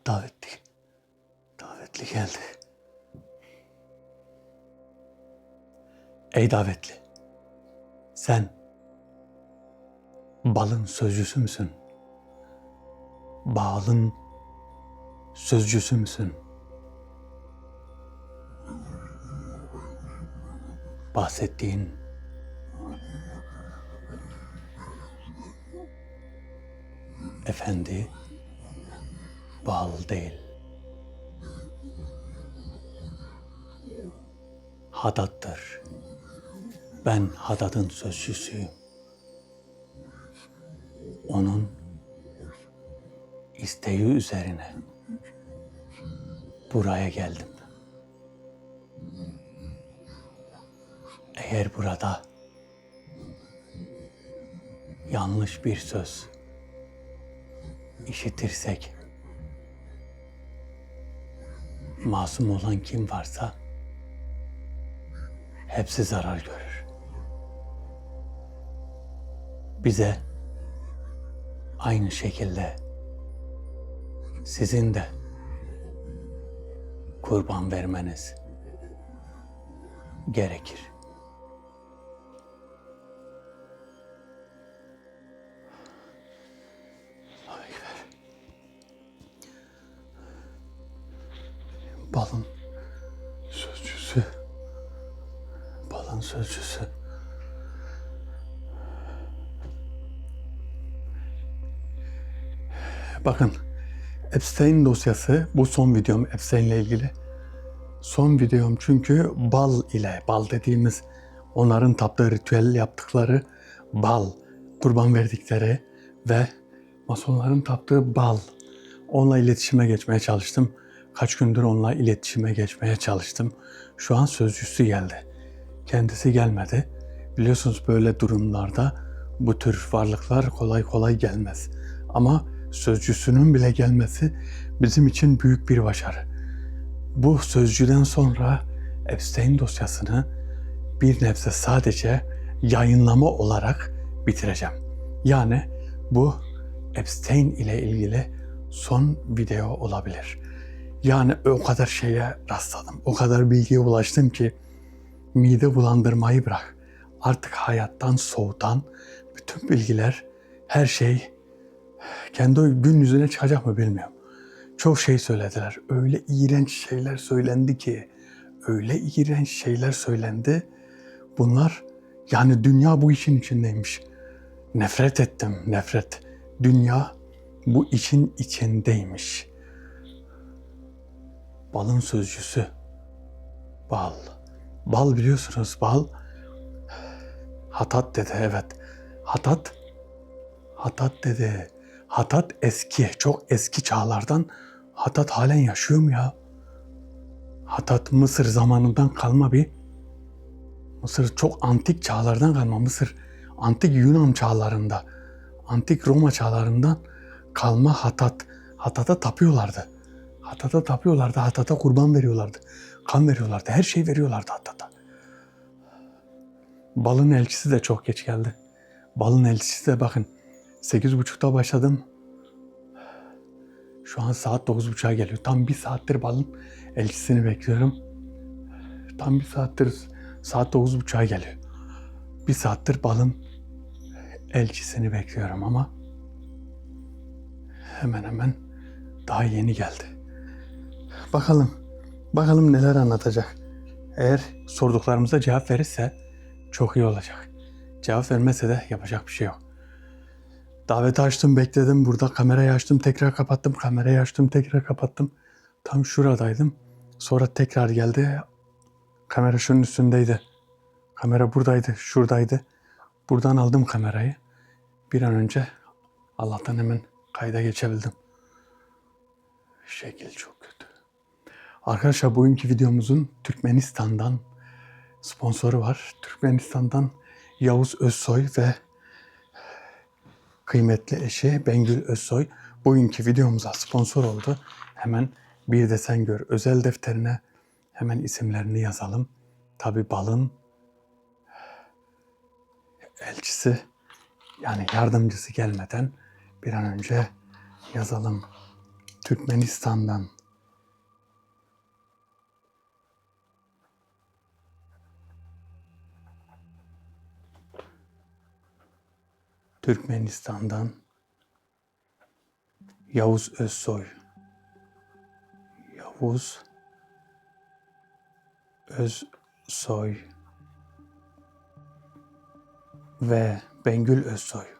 Davetli. Davetli geldi. Ey davetli. Sen balın sözcüsü müsün? Balın sözcüsü müsün? Bahsettiğin efendi bal değil. Hadattır. Ben Hadad'ın sözcüsüyüm. Onun isteği üzerine buraya geldim. Eğer burada yanlış bir söz işitirsek, masum olan kim varsa hepsi zarar görür. Bize aynı şekilde sizin de kurban vermeniz gerekir. Allahu Ekber. Balın sözcüsü. Balın sözcüsü. Bakın, Epstein dosyası, bu son videom Epstein'le ilgili. Son videom çünkü bal dediğimiz, onların taptığı ritüel yaptıkları bal, kurban verdikleri ve masonların taptığı bal. Onunla iletişime geçmeye çalıştım. Kaç gündür onunla iletişime geçmeye çalıştım. Şu an sözcüsü geldi. Kendisi gelmedi. Biliyorsunuz böyle durumlarda bu tür varlıklar kolay kolay gelmez. Ama sözcüsünün bile gelmesi bizim için büyük bir başarı. Bu sözcüden sonra Epstein dosyasını bir nebze sadece yayınlama olarak bitireceğim. Yani bu Epstein ile ilgili son video olabilir. Yani o kadar şeye rastladım, o kadar bilgiye ulaştım ki mide bulandırmayı bırak. Artık hayattan soğutan bütün bilgiler, her şey kendi gün yüzüne çıkacak mı bilmiyorum. Çok şey söylediler. Öyle iğrenç şeyler söylendi ki, öyle iğrenç şeyler söylendi. Bunlar, yani dünya bu işin içindeymiş. Nefret ettim, nefret. Dünya bu işin içindeymiş. Balın sözcüsü. Bal. Bal biliyorsunuz, bal. Hatat dedi, evet. Hatat dedi. Hatat eski, çok eski çağlardan. Hatat halen yaşıyor mu ya? Hatat Mısır zamanından kalma bir. Mısır çok antik çağlardan kalma. Mısır antik Yunan çağlarında, antik Roma çağlarından kalma Hatat. Hatat'a tapıyorlardı. Hatat'a tapıyorlardı. Hatat'a kurban veriyorlardı. Kan veriyorlardı. Her şey veriyorlardı Hatat'a. Balın elçisi de çok geç geldi. Balın elçisi de bakın 8.30'da başladım. Şu an saat 9.30'a geliyor. Tam bir saattir balın elçisini bekliyorum. Tam bir saattir saat 9.30'a geliyor. Bir saattir balın elçisini bekliyorum ama hemen hemen daha yeni geldi. Bakalım neler anlatacak. Eğer sorduklarımıza cevap verirse çok iyi olacak. Cevap vermese de yapacak bir şey yok. Daveti açtım, bekledim. Burada kamerayı açtım, tekrar kapattım. Kamerayı açtım, tekrar kapattım. Tam şuradaydım. Sonra tekrar geldi. Kamera şunun üstündeydi. Kamera buradaydı, şuradaydı. Buradan aldım kamerayı. Bir an önce Allah'tan hemen kayda geçebildim. Şekil çok kötü. Arkadaşlar, bugünkü videomuzun Türkmenistan'dan sponsoru var. Türkmenistan'dan Yavuz Özsoy ve kıymetli eşi Bengül Özsoy bugünkü videomuza sponsor oldu. Hemen Bir de Sen Gör özel defterine hemen isimlerini yazalım. Tabii balın elçisi, yani yardımcısı gelmeden bir an önce yazalım. Türkmenistan'dan, Yavuz Özsoy, Yavuz Özsoy ve Bengül Özsoy.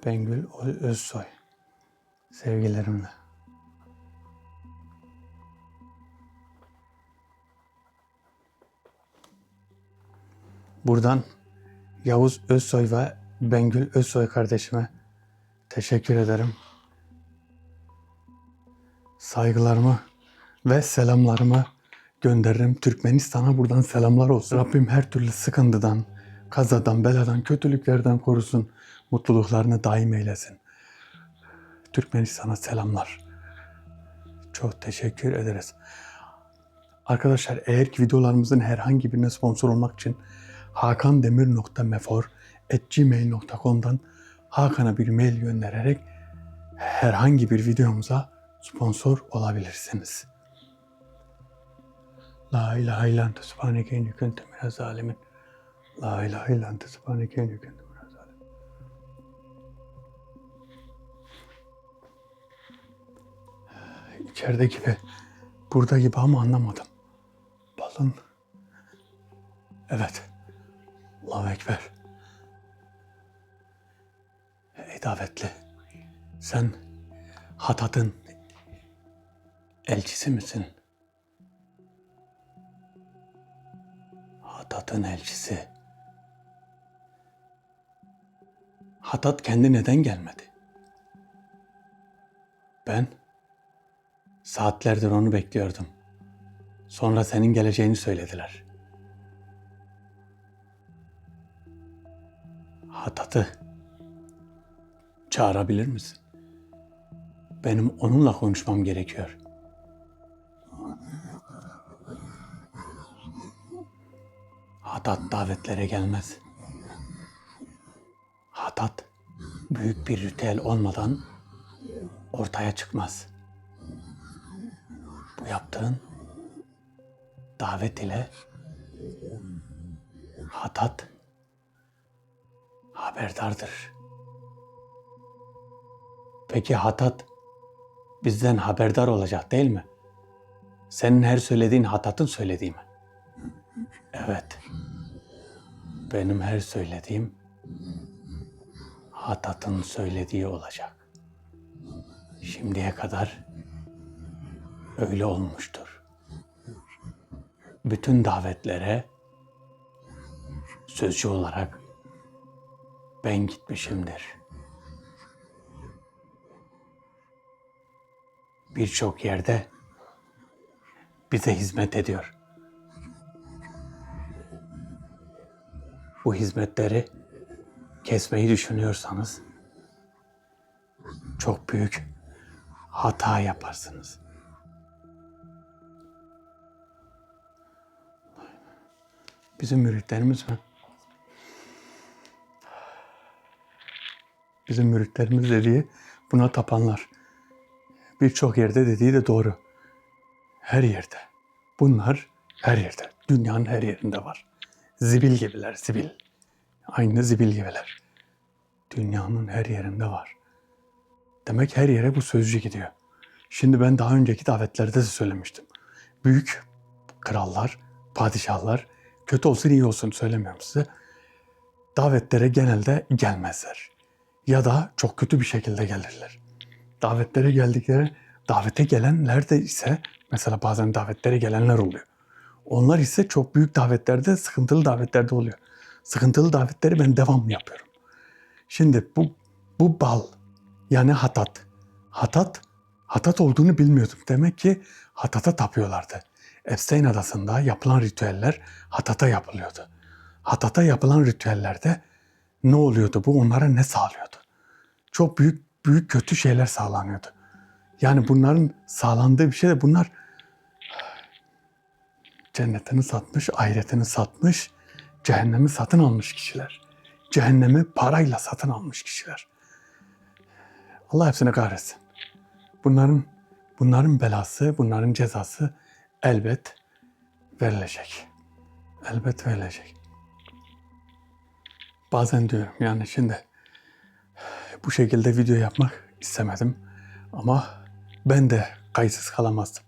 Bengül Özsoy. Sevgilerimle. Buradan Yavuz Özsoy ve Bengül Özsoy kardeşime teşekkür ederim. Saygılarımı ve selamlarımı gönderirim. Türkmenistan'a buradan selamlar olsun. Rabbim her türlü sıkıntıdan, kazadan, beladan, kötülüklerden korusun. Mutluluklarını daim eylesin. Türkmenistan'a selamlar. Çok teşekkür ederiz. Arkadaşlar eğer ki videolarımızın herhangi birine sponsor olmak için hakandemir.mefor@gmail.com'dan Hakan'a bir mail göndererek herhangi bir videomuza sponsor olabilirsiniz. La ilahe illa ente subhaneke inni kuntu minez zalimin. La ilahe illa ente subhaneke inni kuntu minez zalimin. İçeride gibi, burada gibi ama anlamadım. Balın. Evet. Allahu Ekber. Ey davetli. Sen Hatat'ın elçisi misin? Hatat'ın elçisi. Hatat kendi neden gelmedi? Ben saatlerdir onu bekliyordum. Sonra senin geleceğini söylediler. Hatat'ı çağırabilir misin? Benim onunla konuşmam gerekiyor. Hatat davetlere gelmez. Hatat büyük bir ritüel olmadan ortaya çıkmaz. Bu yaptığın davet ile Hatat haberdardır. Peki Hatat bizden haberdar olacak değil mi? Senin her söylediğin Hatat'ın söylediği mi? Evet. Benim her söylediğim Hatat'ın söylediği olacak. Şimdiye kadar öyle olmuştur. Bütün davetlere sözcü olarak ben gitmişimdir. Birçok yerde bize hizmet ediyor. Bu hizmetleri kesmeyi düşünüyorsanız çok büyük hata yaparsınız. Bizim müritlerimiz mi? Bizim müritlerimiz dediği buna tapanlar. Birçok yerde dediği de doğru. Her yerde. Bunlar her yerde. Dünyanın her yerinde var. Zibil gibiler, zibil. Aynı zibil gibiler. Dünyanın her yerinde var. Demek her yere bu sözcü gidiyor. Şimdi ben daha önceki davetlerde de söylemiştim. Büyük krallar, padişahlar, kötü olsun iyi olsun söylemiyorum size, davetlere genelde gelmezler. Ya da çok kötü bir şekilde gelirler. Davetlere geldikleri, davete gelenler de ise mesela bazen davetlere gelenler oluyor. Onlar ise çok büyük davetlerde, sıkıntılı davetlerde oluyor. Sıkıntılı davetleri ben devamlı yapıyorum. Şimdi bu bal, yani Hatat. Hatat olduğunu bilmiyordum. Demek ki Hatat'a tapıyorlardı. Epstein Adası'nda yapılan ritüeller Hatat'a yapılıyordu. Hatat'a yapılan ritüellerde ne oluyordu? Bu onlara ne sağlıyordu? Çok büyük kötü şeyler sağlanıyordu. Yani bunların sağlandığı bir şey de bunlar cennetini satmış, ahiretini satmış, cehennemi satın almış kişiler. cehennemi parayla satın almış kişiler. Allah hepsini kahretsin. Bunların belası, bunların cezası elbet verilecek. Elbet verilecek. Bazen diyorum yani şimdi bu şekilde video yapmak istemedim ama ben de kayıtsız kalamazdım.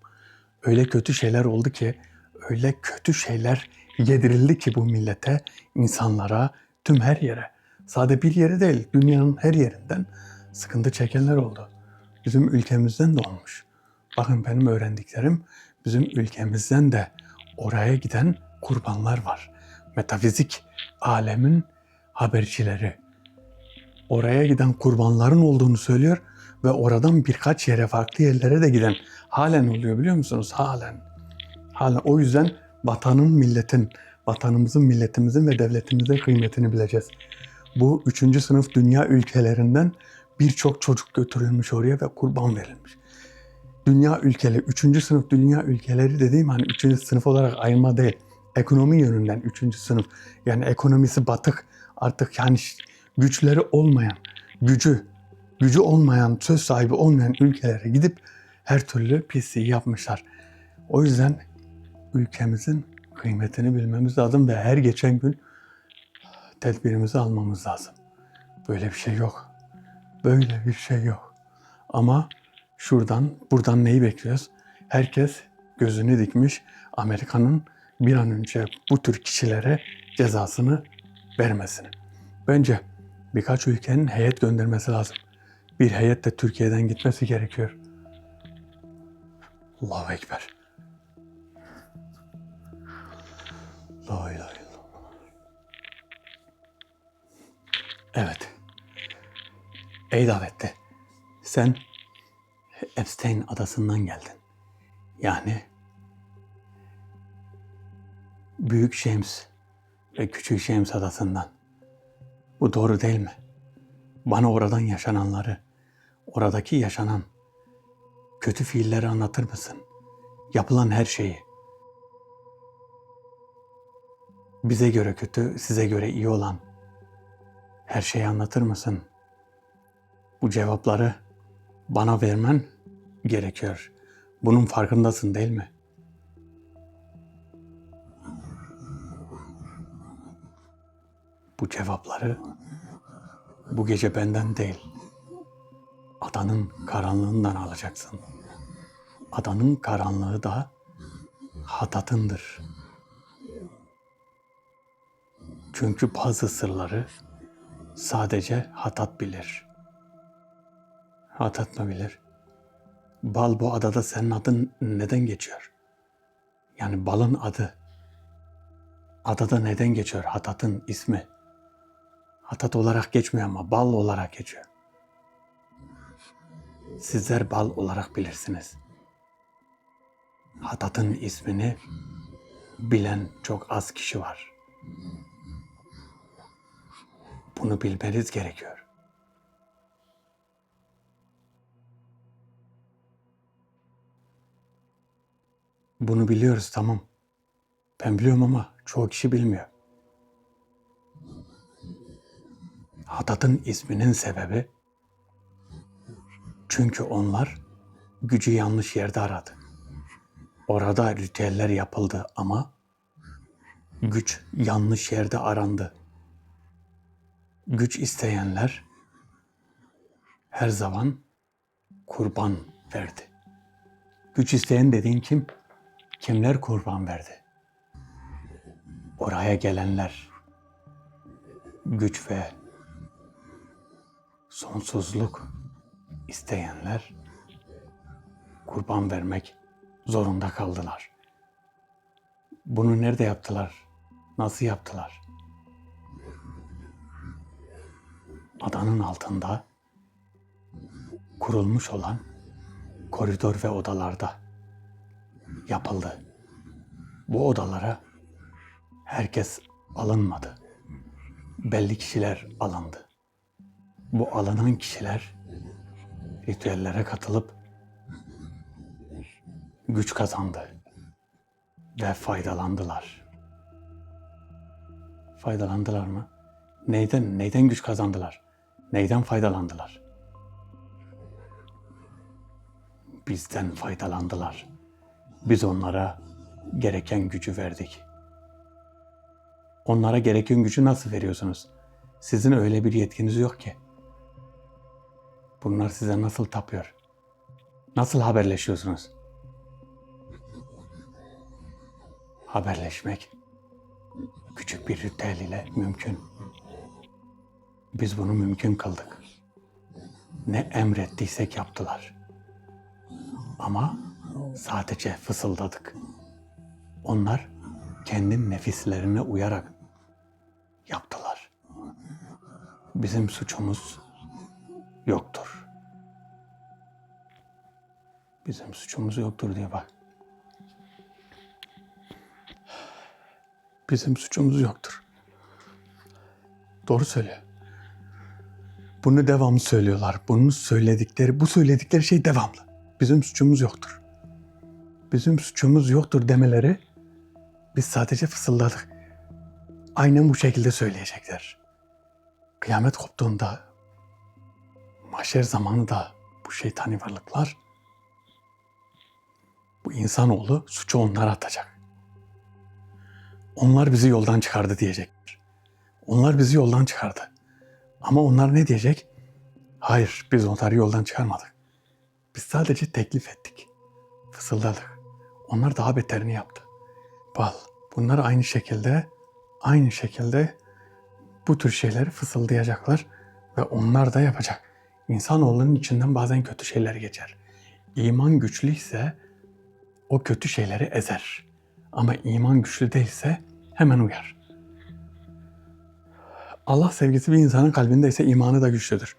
Öyle kötü şeyler oldu ki, öyle kötü şeyler yedirildi ki bu millete, insanlara, tüm her yere. Sadece bir yere değil, dünyanın her yerinden sıkıntı çekenler oldu. Bizim ülkemizden de olmuş. Bakın benim öğrendiklerim, bizim ülkemizden de oraya giden kurbanlar var. Metafizik alemin habercileri. Oraya giden kurbanların olduğunu söylüyor ve oradan birkaç yere, farklı yerlere de giden halen oluyor, biliyor musunuz? Halen. O yüzden vatanımızın, milletimizin ve devletimizin kıymetini bileceğiz. Bu 3. sınıf dünya ülkelerinden birçok çocuk götürülmüş oraya ve kurban verilmiş. Dünya ülkeleri, 3. sınıf dünya ülkeleri dediğim hani 3. sınıf olarak ayırma değil. Ekonomi yönünden 3. sınıf. Yani ekonomisi batık, artık yani güçleri olmayan, gücü olmayan, söz sahibi olmayan ülkelere gidip her türlü pisliği yapmışlar. O yüzden ülkemizin kıymetini bilmemiz lazım ve her geçen gün tedbirimizi almamız lazım. Böyle bir şey yok. Böyle bir şey yok. Ama buradan neyi bekliyoruz? Herkes gözünü dikmiş Amerika'nın bir an önce bu tür kişilere cezasını vermesini. Bence birkaç ülkenin heyet göndermesi lazım. Bir heyet de Türkiye'den gitmesi gerekiyor. Allahu Ekber. La ilahe illallah. Evet. Ey davetli, sen Epstein adasından geldin. Yani Büyük James ve Küçük James adasından. Bu doğru değil mi? Bana oradan yaşananları, oradaki yaşanan kötü fiilleri anlatır mısın? Yapılan her şeyi. Bize göre kötü, size göre iyi olan her şeyi anlatır mısın? Bu cevapları bana vermen gerekiyor. Bunun farkındasın değil mi? Bu cevapları bu gece benden değil, adanın karanlığından alacaksın. Adanın karanlığı da Hatat'ındır. Çünkü bazı sırları sadece Hatat bilir. Hatat mı bilir? Bal bu adada senin adın neden geçiyor? Yani balın adı adada neden geçiyor? Hatat'ın ismi. Hatat olarak geçmiyor ama bal olarak geçiyor. Sizler bal olarak bilirsiniz. Hatat'ın ismini bilen çok az kişi var. Bunu bilmeniz gerekiyor. Bunu biliyoruz, tamam. Ben biliyorum ama çoğu kişi bilmiyor. Hatat'ın isminin sebebi çünkü onlar gücü yanlış yerde aradı. Orada ritüeller yapıldı ama güç yanlış yerde arandı. Güç isteyenler her zaman kurban verdi. Güç isteyen dediğin kim? Kimler kurban verdi? Oraya gelenler, güç ve sonsuzluk isteyenler kurban vermek zorunda kaldılar. Bunu nerede yaptılar? Nasıl yaptılar? Adanın altında kurulmuş olan koridor ve odalarda yapıldı. Bu odalara herkes alınmadı. Belli kişiler alındı. Bu alınan kişiler ritüellere katılıp güç kazandı ve faydalandılar. Faydalandılar mı? Neyden güç kazandılar? Neyden faydalandılar? Bizden faydalandılar. Biz onlara gereken gücü verdik. Onlara gereken gücü nasıl veriyorsunuz? Sizin öyle bir yetkiniz yok ki. Bunlar size nasıl tapıyor? Nasıl haberleşiyorsunuz? Haberleşmek küçük bir ritüel ile mümkün. Biz bunu mümkün kıldık. Ne emrettiysek yaptılar. Ama sadece fısıldadık. Onlar kendi nefislerine uyarak yaptılar. Bizim suçumuz yoktur. Bizim suçumuz yoktur diye bak. Bizim suçumuz yoktur. Doğru söylüyor. Bunu devamlı söylüyorlar. Bu söyledikleri şey devamlı. Bizim suçumuz yoktur. Bizim suçumuz yoktur demeleri, biz sadece fısıldadık. Aynen bu şekilde söyleyecekler. Kıyamet koptuğunda, mahşer zamanı da bu şeytani varlıklar, bu insanoğlu suçu onlara atacak. Onlar bizi yoldan çıkardı diyecekler. Onlar bizi yoldan çıkardı. Ama onlar ne diyecek? Hayır, biz onları yoldan çıkarmadık. Biz sadece teklif ettik. Fısıldadık. Onlar daha beterini yaptı. Bunlar aynı şekilde bu tür şeyleri fısıldayacaklar ve onlar da yapacak. İnsanoğlunun içinden bazen kötü şeyler geçer. İman güçlüyse o kötü şeyleri ezer. Ama iman güçlü değilse hemen uyar. Allah sevgisi bir insanın kalbindeyse imanı da güçlüdür.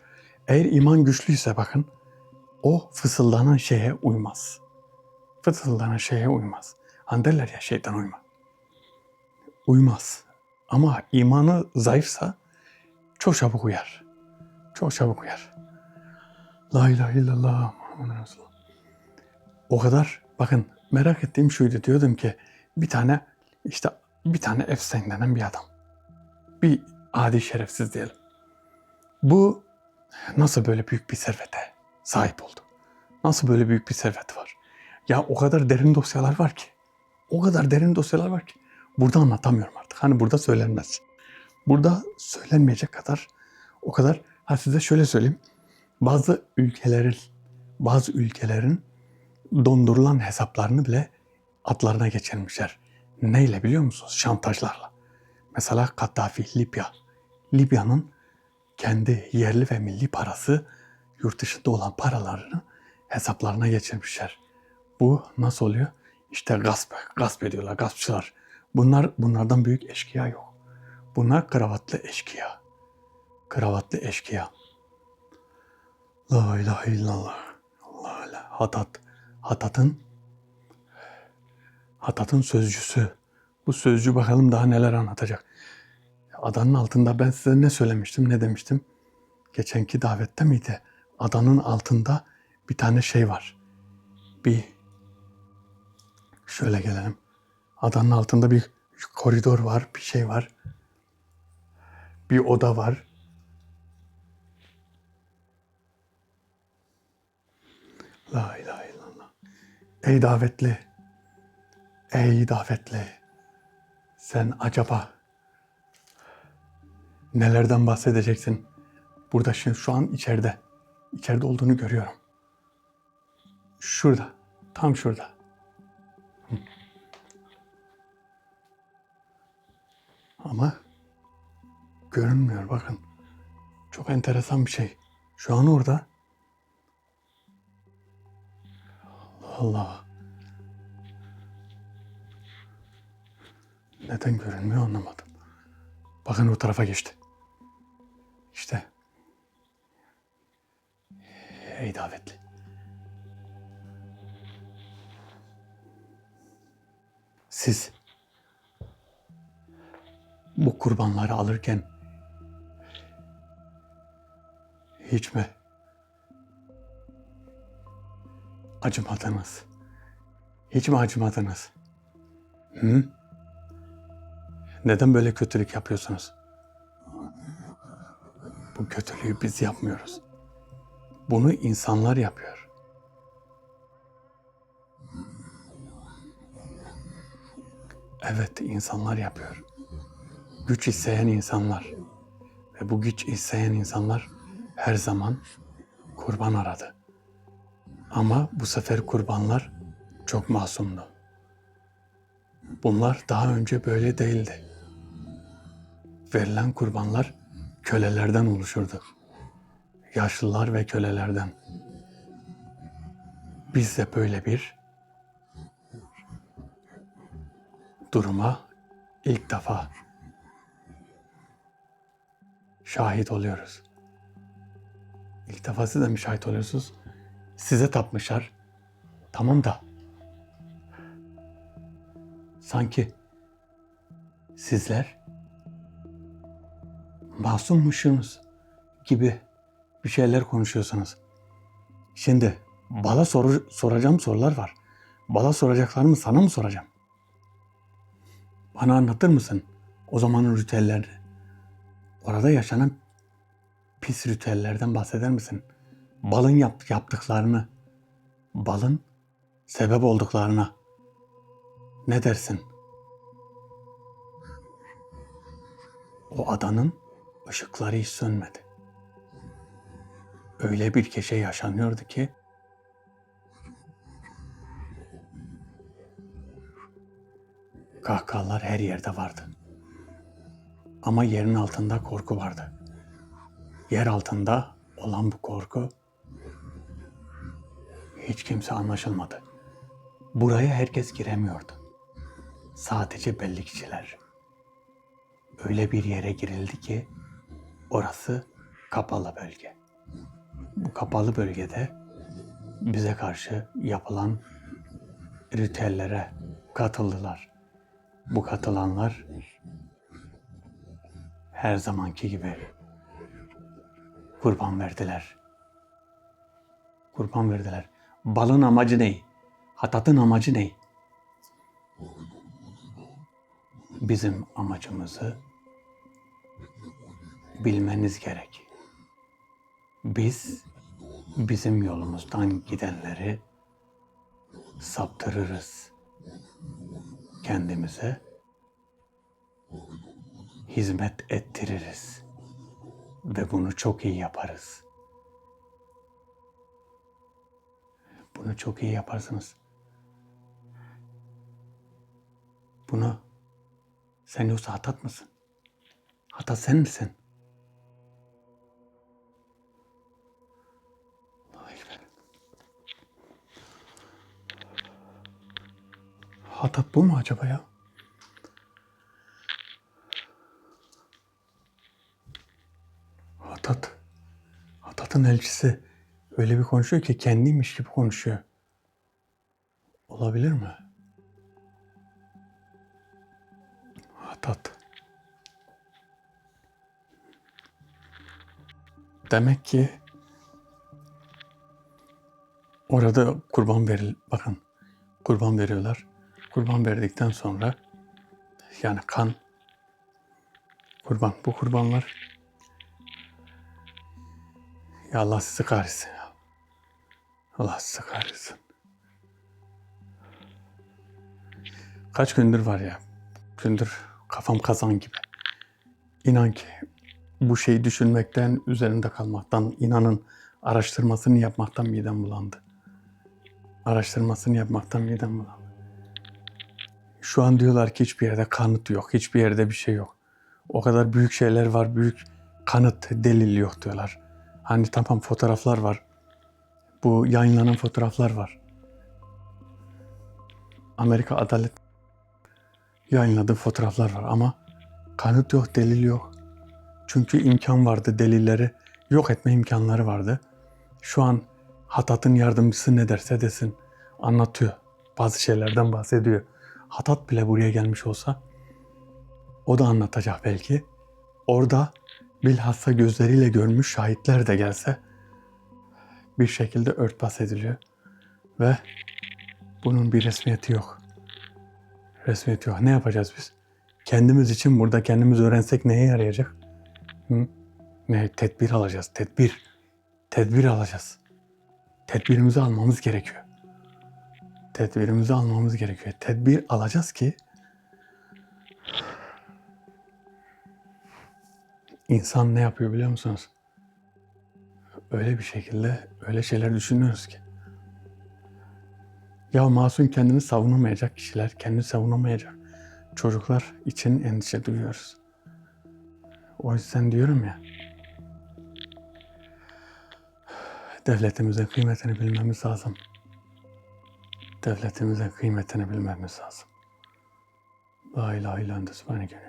Eğer iman güçlüyse bakın, o fısıldanan şeye uymaz. Fısıldanan şeye uymaz. Hani derler ya, şeytan uyma. Uymaz. Ama imanı zayıfsa çok çabuk uyar. Çok çabuk uyar. La ilahe illallah Muhammed Resulullah. O kadar, bakın merak ettiğim şuydu, diyordum ki bir tane Epstein denen bir adam. Bir adi şerefsiz diyelim. Bu nasıl böyle büyük bir servete sahip oldu? Nasıl böyle büyük bir serveti var? Ya o kadar derin dosyalar var ki. O kadar derin dosyalar var ki. Burada anlatamıyorum artık. Hani burada söylenmez. Burada söylenmeyecek kadar o kadar. Size şöyle söyleyeyim. Bazı ülkelerin dondurulan hesaplarını bile adlarına geçirmişler. Neyle biliyor musunuz? Şantajlarla. Mesela Kaddafi, Libya. Libya'nın kendi yerli ve milli parası, yurt dışında olan paralarını hesaplarına geçirmişler. Bu nasıl oluyor? İşte gasp ediyorlar, gaspçılar. Bunlardan büyük eşkıya yok. Bunlar kravatlı eşkıya. Kravatlı eşkıya. La ilahe illallah. Allah Allah. Hatat'ın sözcüsü. Bu sözcü bakalım daha neler anlatacak. Adanın altında ben size ne söylemiştim, ne demiştim? Geçenki davette miydi? Adanın altında bir tane şey var. Şöyle gelelim. Adanın altında bir koridor var, bir şey var. Bir oda var. La ilahe illallah. Ey davetli. Ey davetli. Sen acaba nelerden bahsedeceksin? Burada şu an içeride. İçeride olduğunu görüyorum. Şurada. Tam şurada. Ama görünmüyor, bakın. Çok enteresan bir şey. Şu an orada. Allah. Neden görünmüyor anlamadım. Bakın o tarafa geçti. İşte. Ey davetli. Siz bu kurbanları alırken hiç mi acımadınız? Hiç mi acımadınız? Neden böyle kötülük yapıyorsunuz? Bu kötülüğü biz yapmıyoruz. Bunu insanlar yapıyor. Evet, insanlar yapıyor. Güç isteyen insanlar. Ve bu güç isteyen insanlar her zaman kurban aradı. Ama bu sefer kurbanlar çok masumdu. Bunlar daha önce böyle değildi. Verilen kurbanlar kölelerden oluşurdu. Yaşlılar ve kölelerden. Biz de böyle bir duruma ilk defa şahit oluyoruz. İlk defa siz de mi şahit oluyorsunuz? Size tapmışlar. Tamam da sanki sizler masummuşsunuz gibi bir şeyler konuşuyorsunuz. Şimdi bana soracağım sorular var. Bana soracaklarımı sana mı soracağım? Bana anlatır mısın o zamanın ritüellerini? Orada yaşanan pis ritüellerden bahseder misin? Balın yaptıklarını, balın sebep olduklarına ne dersin? O adanın ışıkları hiç sönmedi. Öyle bir gece yaşanıyordu ki kahkahalar her yerde vardı. Ama yerin altında korku vardı. Yer altında olan bu korku hiç kimse anlaşılmadı. Buraya herkes giremiyordu. Sadece belli kişiler. Öyle bir yere girildi ki orası kapalı bölge. Bu kapalı bölgede bize karşı yapılan ritüellere katıldılar. Bu katılanlar her zamanki gibi kurban verdiler. Kurban verdiler. Balın amacı ne? Hatatın amacı ne? Bizim amacımızı bilmeniz gerek. Biz bizim yolumuzdan gidenleri saptırırız. Kendimize hizmet ettiririz. Ve bunu çok iyi yaparız. Bunu çok iyi yaparsınız. Bunu sen yoksa Hatat mısın? Hatat sen misin? Hatat bu mu acaba ya? Hatat'ın elçisi öyle bir konuşuyor ki kendiymiş gibi konuşuyor. Olabilir mi? Hatat. Demek ki orada bakın kurban veriyorlar. Kurban verdikten sonra yani kan, kurban, bu kurbanlar ya Allah sizi kahretsin ya. Allah sizi kahretsin. Kaç gündür var ya, gündür kafam kazan gibi. İnan ki bu şeyi düşünmekten, üzerinde kalmaktan, inanın araştırmasını yapmaktan midem bulandı. Araştırmasını yapmaktan midem bulandı. Şu an diyorlar ki hiçbir yerde kanıt yok, hiçbir yerde bir şey yok. O kadar büyük şeyler var, büyük kanıt, delil yok diyorlar. Hani tamam fotoğraflar var, bu yayınlanan fotoğraflar var. Amerika Adalet yayınladığı fotoğraflar var ama kanıt yok, delil yok. Çünkü imkan vardı, delilleri yok etme imkanları vardı. Şu an Hatat'ın yardımcısı ne derse desin anlatıyor. Bazı şeylerden bahsediyor. Hatat bile buraya gelmiş olsa o da anlatacak belki. Orada bilhassa gözleriyle görmüş şahitler de gelse bir şekilde örtbas ediliyor. Ve bunun bir resmiyeti yok. Resmiyeti yok. Ne yapacağız biz? Kendimiz için burada kendimiz öğrensek neye yarayacak? Hı? Tedbir alacağız. Tedbir alacağız. Tedbirimizi almamız gerekiyor. Tedbir alacağız ki insan ne yapıyor biliyor musunuz? Öyle bir şekilde öyle şeyler düşünüyoruz ki. Ya masum kendini savunamayacak kişiler, kendini savunamayacak çocuklar için endişe duyuyoruz. O yüzden diyorum ya, devletimizin kıymetini bilmemiz lazım. Devletimizin kıymetini bilmemiz lazım. La ilahe illallah subhaneke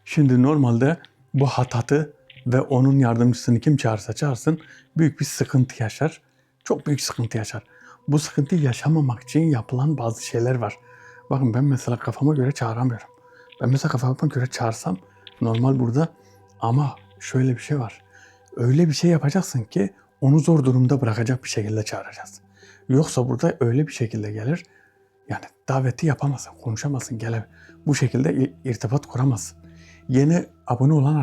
Şimdi normalde bu Hatat'ı ve onun yardımcısını kim çağırsa çağırsın büyük bir sıkıntı yaşar. Çok büyük sıkıntı yaşar. Bu sıkıntıyı yaşamamak için yapılan bazı şeyler var. Bakın ben mesela kafama göre çağıramıyorum. Ben mesela kafama göre çağırsam normal burada ama şöyle bir şey var. Öyle bir şey yapacaksın ki onu zor durumda bırakacak bir şekilde çağıracağız. Yoksa burada öyle bir şekilde gelir. Yani daveti yapamazsın, konuşamazsın, bu şekilde irtibat kuramazsın. Yeni abone olan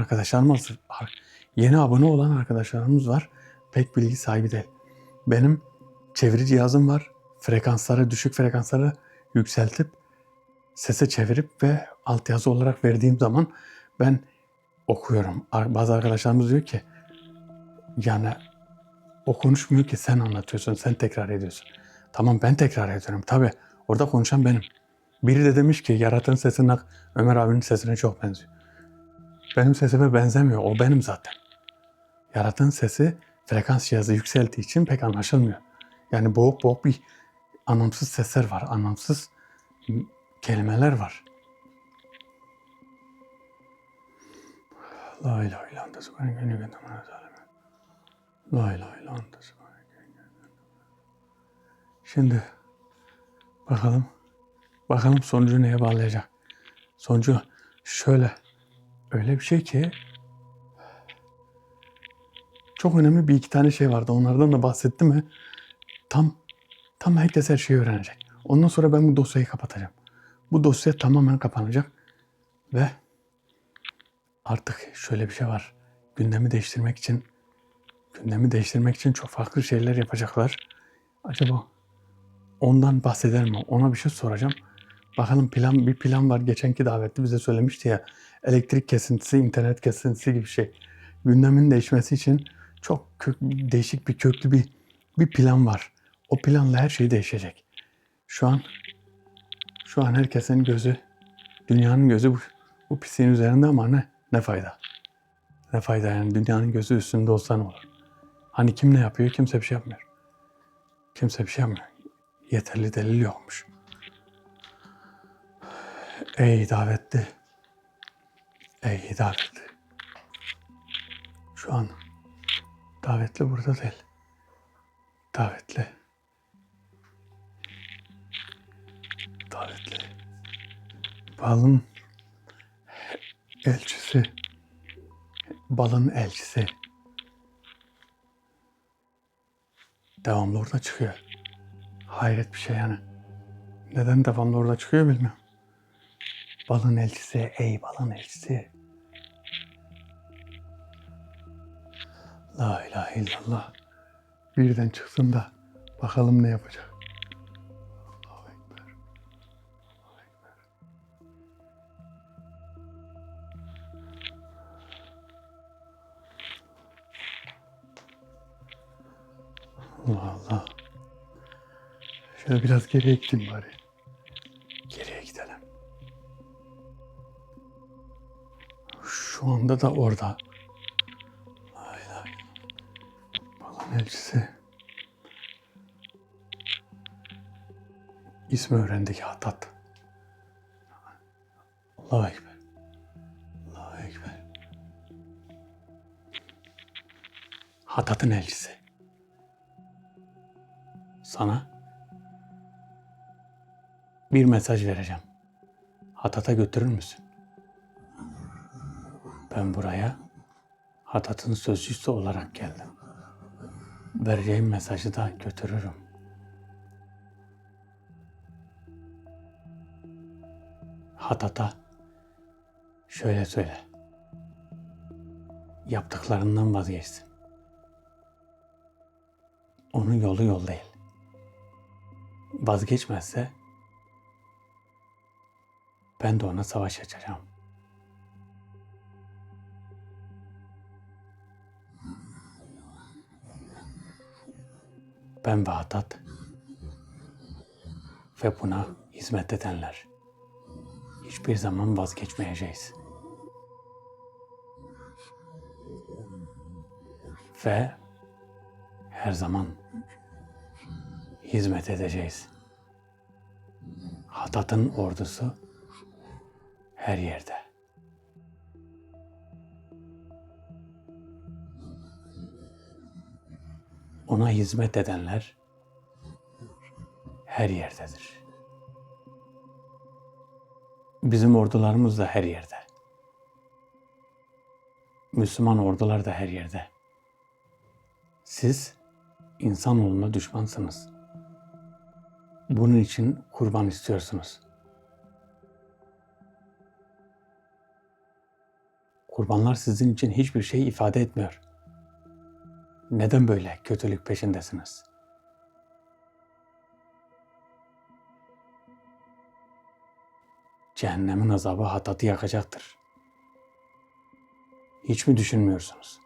arkadaşlarımız var. Pek bilgi sahibi değil. Benim çeviri cihazım var. Düşük frekansları yükseltip sese çevirip ve altyazı olarak verdiğim zaman ben okuyorum. Bazı arkadaşlarımız diyor ki yani o konuşmuyor ki sen anlatıyorsun, sen tekrar ediyorsun. Tamam ben tekrar ediyorum tabii. Orada konuşan benim. Biri de demiş ki Yarat'ın sesine Ömer abinin sesine çok benziyor. Benim sesime benzemiyor. O benim zaten. Yarat'ın sesi frekans cihazı yükselttiği için pek anlaşılmıyor. Yani boğuk boğuk bir anlamsız sesler var. Anlamsız kelimeler var. La ilahe illallah. La ilahe illallah. Şimdi bakalım sonucu neye bağlayacak? Sonucu şöyle. Öyle bir şey ki çok önemli bir iki tane şey vardı. Onlardan da bahsettim mi? Tam herkes her şeyi öğrenecek. Ondan sonra ben bu dosyayı kapatacağım. Bu dosya tamamen kapanacak ve artık şöyle bir şey var. Gündemi değiştirmek için çok farklı şeyler yapacaklar. Acaba ondan bahseder mi? Ona bir şey soracağım. Bakalım bir plan var. Geçenki davetli bize söylemişti ya. Elektrik kesintisi, internet kesintisi gibi şey. Gündemin değişmesi için çok değişik bir köklü bir plan var. O planla her şey değişecek. Şu an herkesin gözü, dünyanın gözü bu pisliğin üzerinde ama ne fayda? Ne fayda yani dünyanın gözü üstünde olsa ne olur? Hani kim ne yapıyor? Kimse bir şey yapmıyor. Yeterli delil yokmuş. Ey davetli. Şu an davetli burada değil. Davetli. Balın elçisi. Devamlı orada çıkıyor. Hayret bir şey yani. Neden devamlı orada çıkıyor bilmiyorum. Balın elçisi, ey balın elçisi. La ilahe illallah. Birden çıksın da bakalım ne yapacak. Allahu Ekber. Allah Allah. Şöyle biraz geriye gideyim bari. Geriye gidelim. Şu anda da orada. La ilahe illallah. Balın elçisi. İsmi öğrendik Hatat. Allahu Ekber. Allahu Ekber. Hatat'ın elçisi. Sana bir mesaj vereceğim. Hatat'a götürür müsün? Ben buraya Hatat'ın sözcüsü olarak geldim. Vereceğim mesajı da götürürüm. Hatat'a Şöyle söyle. Yaptıklarından vazgeçsin. Onun yolu yol değil. Vazgeçmezse ben de ona savaş açacağım. Ben ve Hatat ve buna hizmet edenler hiçbir zaman vazgeçmeyeceğiz. Ve her zaman hizmet edeceğiz. Hatat'ın ordusu her yerde. Ona hizmet edenler her yerdedir. Bizim ordularımız da her yerde. Müslüman ordular da her yerde. Siz insanoğluna düşmansınız. Bunun için kurban istiyorsunuz. Kurbanlar sizin için hiçbir şey ifade etmiyor. Neden böyle kötülük peşindesiniz? Cehennemin azabı Hatat'ı yakacaktır. Hiç mi düşünmüyorsunuz?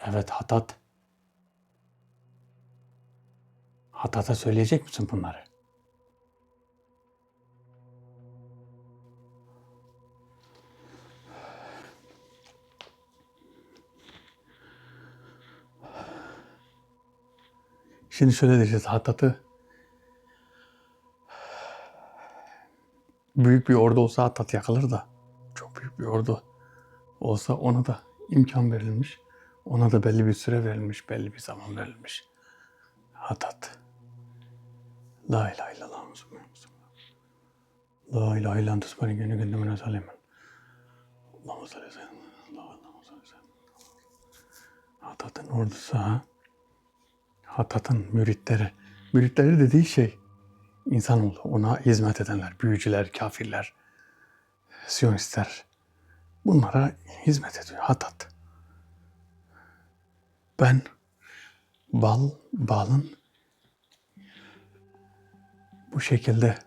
Evet Hatat. Hatat'a söyleyecek misin bunları? Şimdi şöyle diyeceğiz. Hatat'ı büyük bir ordu olsa Hatat yakılır da çok büyük bir ordu olsa ona da imkan verilmiş. Ona da belli bir süre verilmiş, belli bir zaman verilmiş. Hatat. La ilahe illallah Muhammed. La ilahe illallah tusbani günü gündemine salimen. Allah'ım salli aleyhi ve sellem. Allah'ım salli aleyhi ve sellem. Hatat'ın ordusu ha. Hatat'ın müritleri. Müritleri dediği şey insanoğlu. Ona hizmet edenler, büyücüler, kafirler, siyonistler. Bunlara hizmet ediyor Hatat. Ben balın bu şekilde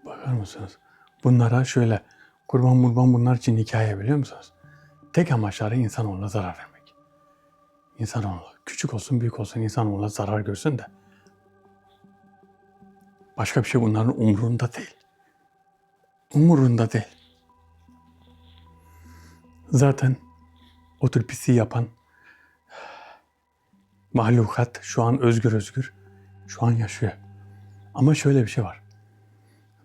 bakar mısınız? Bunlara şöyle kurban bunlar için hikaye biliyor musunuz? Tek amaçları insanoğluna zarar vermek. İnsanoğlu küçük olsun büyük olsun insanoğluna zarar görsün de başka bir şey bunların umurunda değil. Umurunda değil. Zaten o tür pisliği yapan mahlukat şu an özgür şu an yaşıyor. Ama şöyle bir şey var.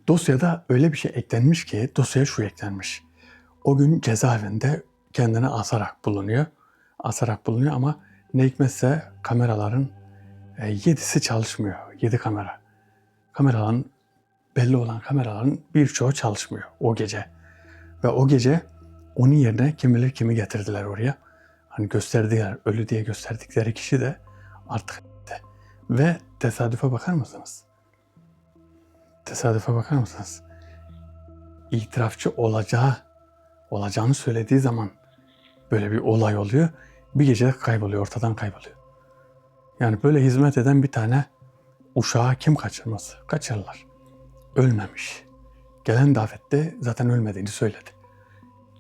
Dosyada öyle bir şey eklenmiş ki dosyaya şu eklenmiş. O gün cezaevinde kendini asarak bulunuyor. Ama ne hikmetse kameraların 7'si çalışmıyor. 7 kamera. Belli olan kameraların birçoğu çalışmıyor o gece. Ve o gece onun yerine kim bilir kimi getirdiler oraya. Hani gösterdiler, ölü diye gösterdikleri kişi de artık gitti. Ve tesadüfe bakar mısınız? Tesadüfe bakar mısınız? İtirafçı olacağını söylediği zaman böyle bir olay oluyor. Bir gecede kayboluyor, ortadan kayboluyor. Yani böyle hizmet eden bir tane uşağı kim kaçırmaz? Kaçırırlar. Ölmemiş. Gelen davette zaten ölmediğini söyledi.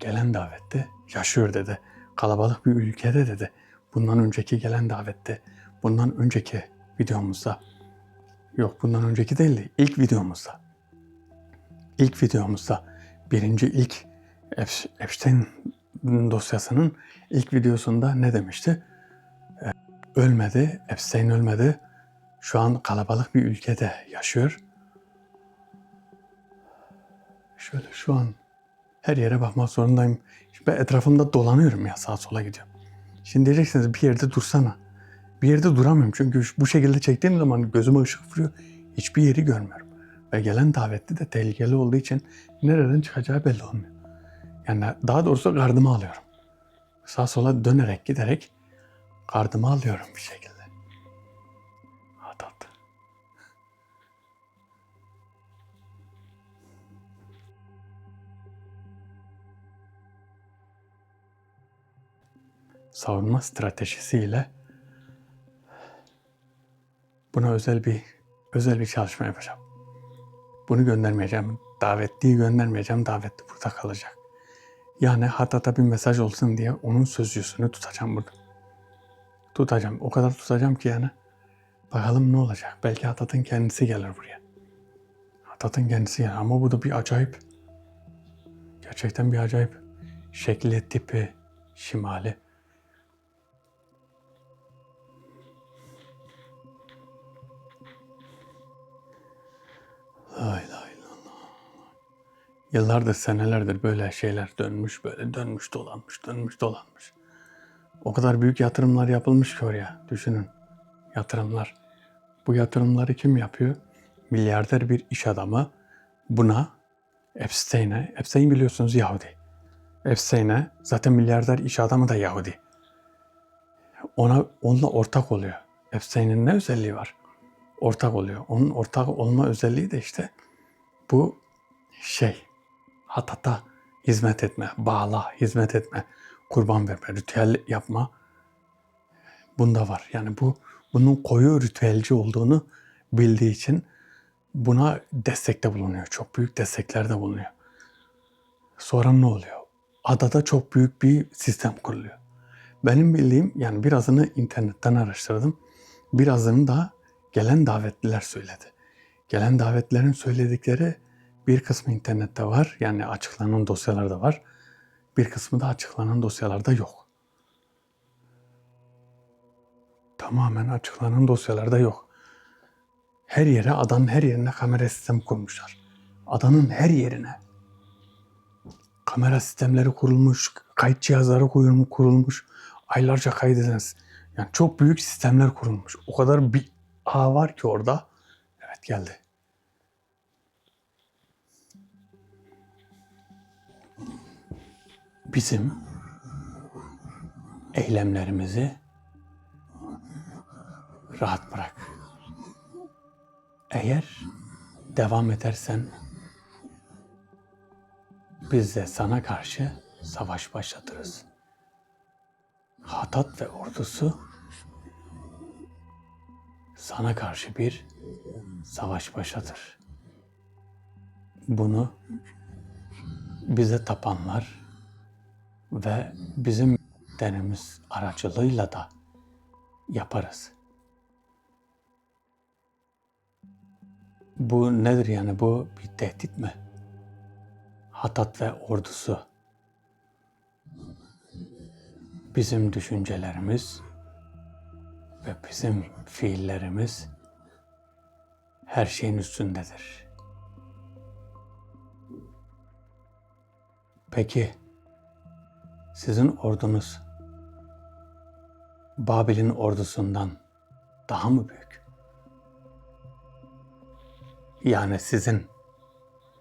Gelen davette yaşıyor dedi. Kalabalık bir ülkede dedi. Bundan önceki gelen davette, bundan önceki videomuzda, yok bundan önceki değildi, ilk videomuzda, ilk Epstein dosyasının ilk videosunda ne demişti? Ölmedi, Epstein ölmedi. Şu an kalabalık bir ülkede yaşıyor. Şöyle şu an her yere bakmak zorundayım. Ben etrafımda dolanıyorum ya, sağa sola gidiyorum. Şimdi diyeceksiniz bir yerde dursana. Bir yerde duramıyorum çünkü bu şekilde çektiğim zaman gözüme ışık vuruyor. Hiçbir yeri görmüyorum. Ve gelen davetli de tehlikeli olduğu için nereden çıkacağı belli olmuyor. Yani daha doğrusu gardımı alıyorum. Sağa sola dönerek giderek gardımı alıyorum bir şekilde. savunma stratejisiyle buna özel bir çalışma yapacağım. Bunu göndermeyeceğim. Davetliyi göndermeyeceğim. Davetli burada kalacak. Yani Hattat'a bir mesaj olsun diye onun sözcüsünü tutacağım burada. Tutacağım. O kadar tutacağım ki yani. Bakalım ne olacak. Belki Hattat'ın kendisi gelir buraya. Hattat'ın kendisi gelir. Ama bu da bir acayip. Gerçekten bir acayip. Şekli, tipi, şimali. La ilahe illallah. Yıllardır, senelerdir böyle şeyler dönmüş, böyle dönmüş dolanmış. O kadar büyük yatırımlar yapılmış ki oraya. Düşünün. Yatırımlar. Bu yatırımları kim yapıyor? Milyarder bir iş adamı buna, Epstein biliyorsunuz Yahudi. Epstein'e, zaten milyarder iş adamı da Yahudi. Onunla ortak oluyor. Epstein'in ne özelliği var? Ortak oluyor. Onun ortak olma özelliği de işte bu Hattat'a hizmet etme, bağla, hizmet etme, kurban verme, ritüel yapma bunda var. Yani bunun koyu ritüelci olduğunu bildiği için buna destekte bulunuyor. Çok büyük desteklerde bulunuyor. Sonra ne oluyor? Adada çok büyük bir sistem kuruluyor. Benim bildiğim, yani birazını internetten araştırdım. Birazını da gelen davetliler söyledi. Gelen davetlilerin söyledikleri bir kısmı internette var. Yani açıklanan dosyalarda var. Bir kısmı da açıklanan dosyalarda yok. Tamamen açıklanan dosyalarda yok. Her yere, adanın her yerine kamera sistemi kurmuşlar. Adanın her yerine. Kamera sistemleri kurulmuş, kayıt cihazları kurulmuş, aylarca kaydedilen, yani çok büyük sistemler kurulmuş. O kadar bir ağ var ki orada. Evet, geldi. Bizim eylemlerimizi rahat bırak. Eğer devam edersen biz de sana karşı savaş başlatırız. Hattat ve ordusu sana karşı bir savaş başlatır. Bunu bize tapanlar ve bizim denimiz aracılığıyla da yaparız. Bu nedir yani? Bu bir tehdit mi? Hattat ve ordusu bizim düşüncelerimiz ve bizim fiillerimiz her şeyin üstündedir. Peki sizin ordunuz Babil'in ordusundan daha mı büyük? Yani sizin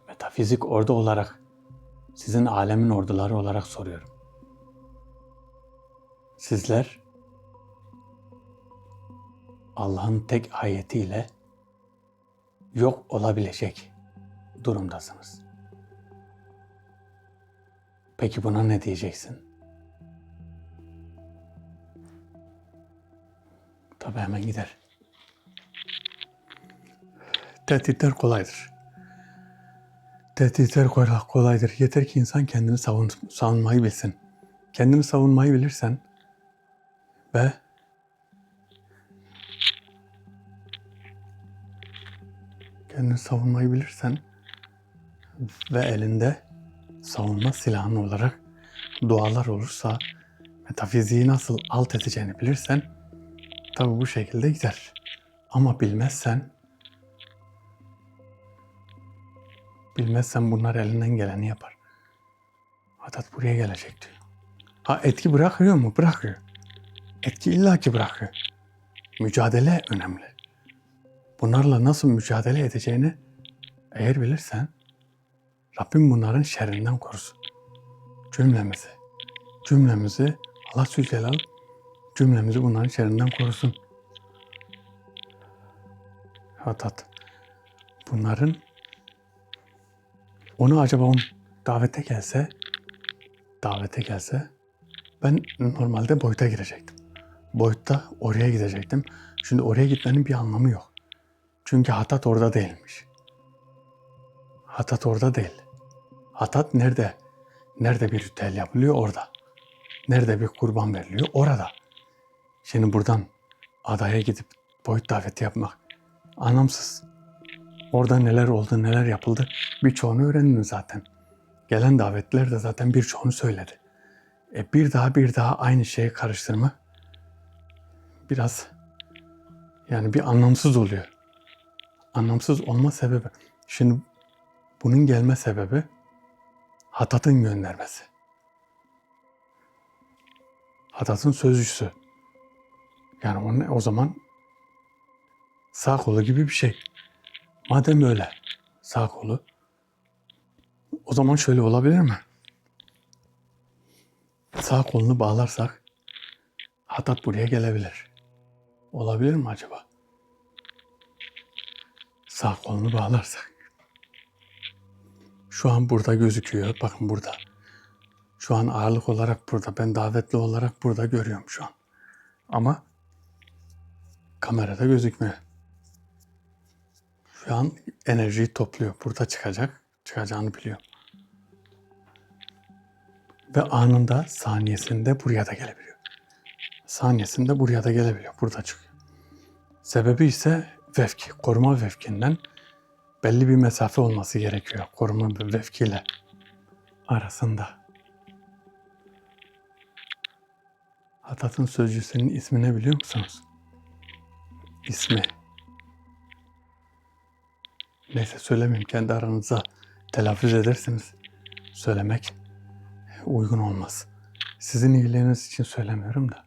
metafizik ordu olarak, sizin alemin orduları olarak soruyorum. Sizler Allah'ın tek ayetiyle yok olabilecek durumdasınız. Peki buna ne diyeceksin? Tabii hemen gider. Tehditler kolaydır. Tehditler kolaydır. Yeter ki insan kendini savunmayı bilsin. Kendini savunmayı bilirsen ve elinde savunma silahın olarak dualar olursa, metafiziği nasıl alt edeceğini bilirsen tabii bu şekilde gider. Ama bilmezsen bunlar elinden geleni yapar. Hattat buraya gelecek diyor. Etki bırakıyor mu? Bırakıyor. Etki illaki bırakıyor. Mücadele önemli. Bunlarla nasıl mücadele edeceğini eğer bilirsen Rabbim bunların şerrinden korusun. Cümlemizi Allah Zülcelal cümlemizi bunların şerrinden korusun. Hattat bunların onu acaba davete gelse Ben normalde boyuta girecektim. Boyutta oraya gidecektim. Şimdi oraya gitmenin bir anlamı yok. Çünkü Hatat orada değilmiş. Hatat orada değil. Hatat nerede? Nerede bir ritüel yapılıyor? Orada. Nerede bir kurban veriliyor? Orada. Şimdi buradan adaya gidip boyut daveti yapmak anlamsız. Orada neler oldu, neler yapıldı birçoğunu öğrendin zaten. Gelen davetliler de zaten birçoğunu söyledi. Bir daha aynı şeyi karıştırma biraz yani bir anlamsız oluyor. Anlamsız olma sebebi. Şimdi bunun gelme sebebi Hatat'ın göndermesi. Hatat'ın sözcüsü. Yani o zaman sağ kolu gibi bir şey. Madem öyle sağ kolu, o zaman şöyle olabilir mi? Sağ kolunu bağlarsak Hatat buraya gelebilir. Olabilir mi acaba? Sağ kolunu bağlarsak. Şu an burada gözüküyor. Bakın burada. Şu an ağırlık olarak burada. Ben davetli olarak burada görüyorum şu an. Ama kamerada gözükmüyor. Şu an enerjiyi topluyor. Burada çıkacak. Çıkacağını biliyorum. Ve anında saniyesinde buraya da gelebiliyor. Saniyesinde buraya da gelebiliyor. Burada çıkıyor. Sebebi ise vefki. Koruma vefkinden belli bir mesafe olması gerekiyor. Koruma vefkiyle arasında. Hatat'ın sözcüsünün ismi ne biliyor musunuz? İsmi. Neyse söylemeyeyim, kendi aranızda telaffuz edersiniz. Söylemek uygun olmaz. Sizin iyiliğiniz için söylemiyorum da.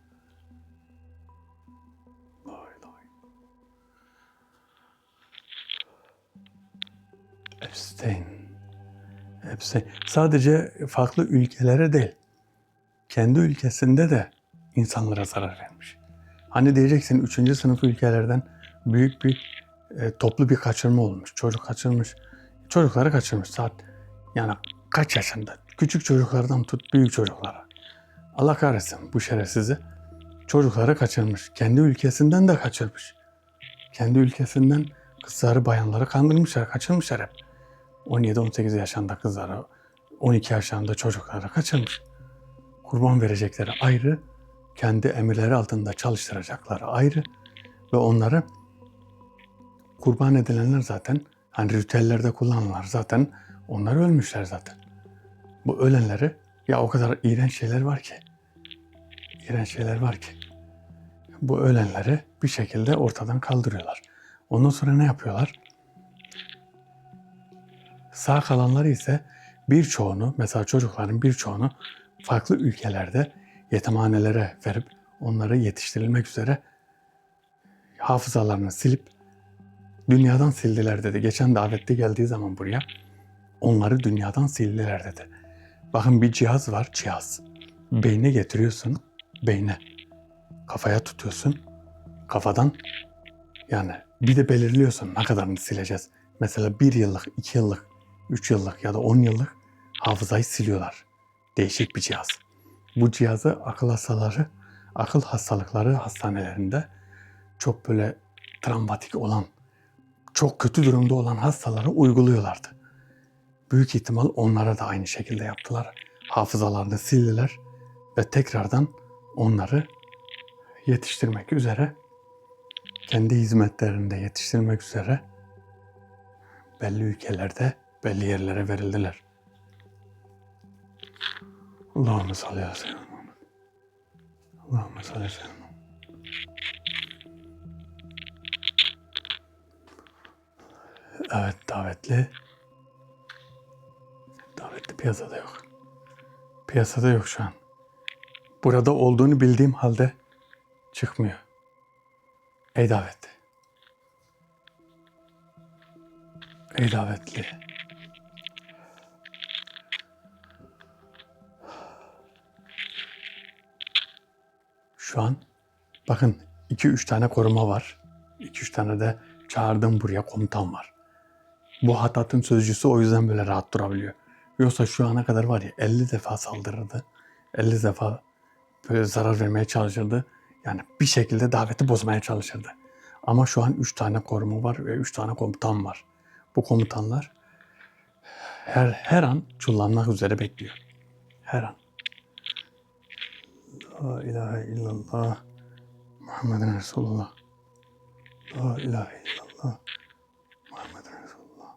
Epstein. Sadece farklı ülkelere değil, kendi ülkesinde de insanlara zarar vermiş. Hani diyeceksin 3. sınıf ülkelerden büyük bir toplu bir kaçırma olmuş. Çocuk kaçırmış. Çocukları kaçırmış saat. Yani kaç yaşında? Küçük çocuklardan tut büyük çocuklara. Allah kahretsin bu şerefsizi. Çocukları kaçırmış. Kendi ülkesinden de kaçırmış. Kendi ülkesinden kızları, bayanları kandırmışlar, kaçırmışlar hep. 17-18 yaşında kızları, 12 yaşında çocukları kaçırmış. Kurban verecekleri ayrı, kendi emirleri altında çalıştıracakları ayrı ve onları kurban edilenler zaten hani ritüellerde kullanılanlar zaten onlar ölmüşler zaten. Bu ölenleri ya o kadar iğrenç şeyler var ki. İğrenç şeyler var ki. Bu ölenleri bir şekilde ortadan kaldırıyorlar. Ondan sonra ne yapıyorlar? Sağ kalanları ise birçoğunu, mesela çocukların birçoğunu farklı ülkelerde yetimhanelere verip onları yetiştirilmek üzere hafızalarını silip dünyadan sildiler dedi. Geçen davetli geldiği zaman buraya onları dünyadan sildiler dedi. Bakın bir cihaz var, cihaz. Beyne getiriyorsun, beyne. Kafaya tutuyorsun, kafadan yani bir de belirliyorsun ne kadarını sileceğiz. Mesela 1 yıllık, 2 yıllık, 3 yıllık ya da 10 yıllık hafızayı siliyorlar. Değişik bir cihaz. Bu cihazı akıl hastalıkları hastanelerinde çok böyle travmatik olan, çok kötü durumda olan hastalara uyguluyorlardı. Büyük ihtimal onlara da aynı şekilde yaptılar. Hafızalarını sildiler ve tekrardan onları yetiştirmek üzere, kendi hizmetlerinde yetiştirmek üzere belli ülkelerde, belli yerlere verildiler. Allahümme salli ala seyyidina Muhammed. Allahümme salli ala seyyidina Muhammed. Evet, davetli piyasada yok. Piyasada yok şu an. Burada olduğunu bildiğim halde çıkmıyor. Ey davetli. Ey davetli. Şu an bakın 2-3 tane koruma var. 2-3 tane de çağırdım buraya komutan var. Bu Hatat'ın sözcüsü o yüzden böyle rahat durabiliyor. Yoksa şu ana kadar var ya 50 defa saldırırdı. 50 defa böyle zarar vermeye çalışırdı. Yani bir şekilde daveti bozmaya çalışırdı. Ama şu an 3 tane korumu var ve 3 tane komutan var. Bu komutanlar her an çullanmak üzere bekliyor. Her an. La ilahe illallah Muhammeden Resulullah. La ilahe illallah Muhammeden Resulullah.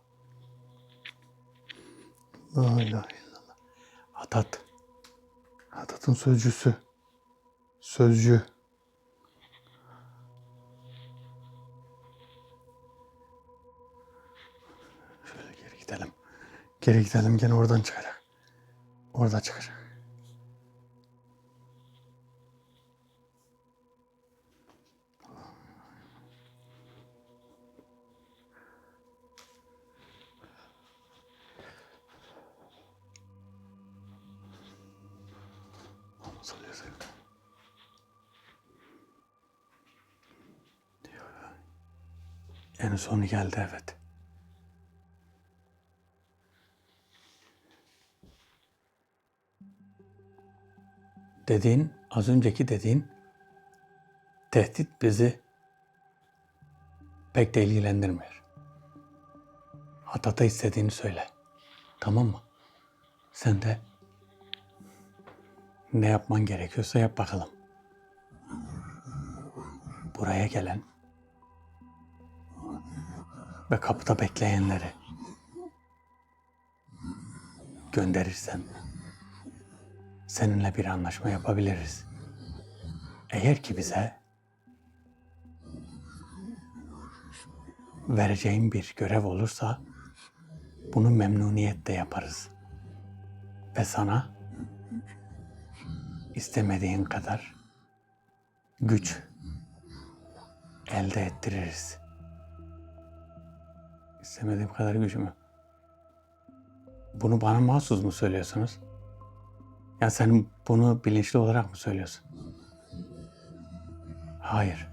La ilahe illallah. Hatat. Hatat'ın sözcüsü. Sözcü. Şöyle geri gidelim. Geri gidelim, gene oradan çıkacak. Orada çıkacak. En sonu geldi, evet. Az önceki dediğin tehdit bizi pek de ilgilendirmiyor. Hatata istediğini söyle. Tamam mı? Sen de ne yapman gerekiyorsa yap bakalım. Buraya gelen ve kapıda bekleyenleri gönderirsen seninle bir anlaşma yapabiliriz. Eğer ki bize vereceğin bir görev olursa bunu memnuniyetle yaparız. Ve sana istemediğin kadar güç elde ettiririz. İstemediğim kadar güç mü? Bunu bana mahsus mu söylüyorsunuz? Ya sen bunu bilinçli olarak mı söylüyorsun? Hayır.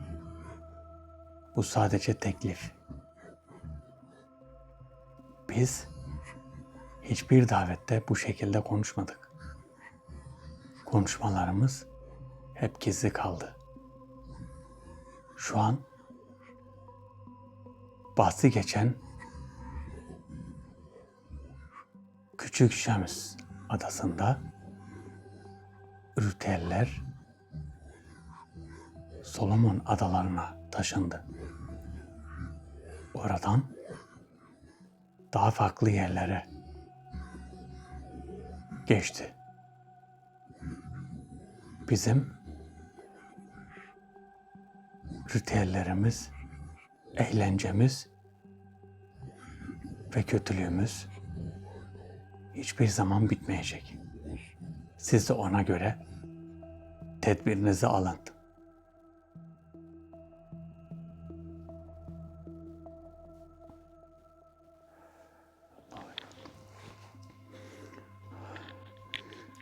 Bu sadece teklif. Biz hiçbir davette bu şekilde konuşmadık. Konuşmalarımız hep gizli kaldı. Şu an bahsi geçen Küçük Şems adasında ritüeller Solomon adalarına taşındı. Oradan daha farklı yerlere geçti. Bizim ritüellerimiz, eğlencemiz ve kötülüğümüz hiçbir zaman bitmeyecek. Siz de ona göre tedbirinizi alın.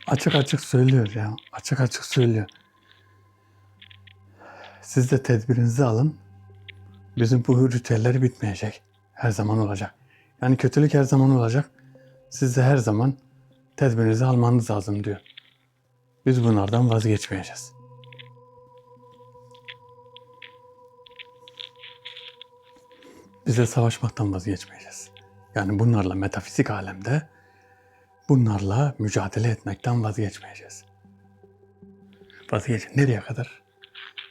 Açık açık söylüyor ya. Açık açık söylüyor. Siz de tedbirinizi alın. Bizim bu ritüeller bitmeyecek. Her zaman olacak. Yani kötülük her zaman olacak. Siz de her zaman tedbirinizi almanız lazım diyor. Biz bunlardan vazgeçmeyeceğiz. Biz de savaşmaktan vazgeçmeyeceğiz. Yani bunlarla metafizik alemde bunlarla mücadele etmekten vazgeçmeyeceğiz. Nereye kadar?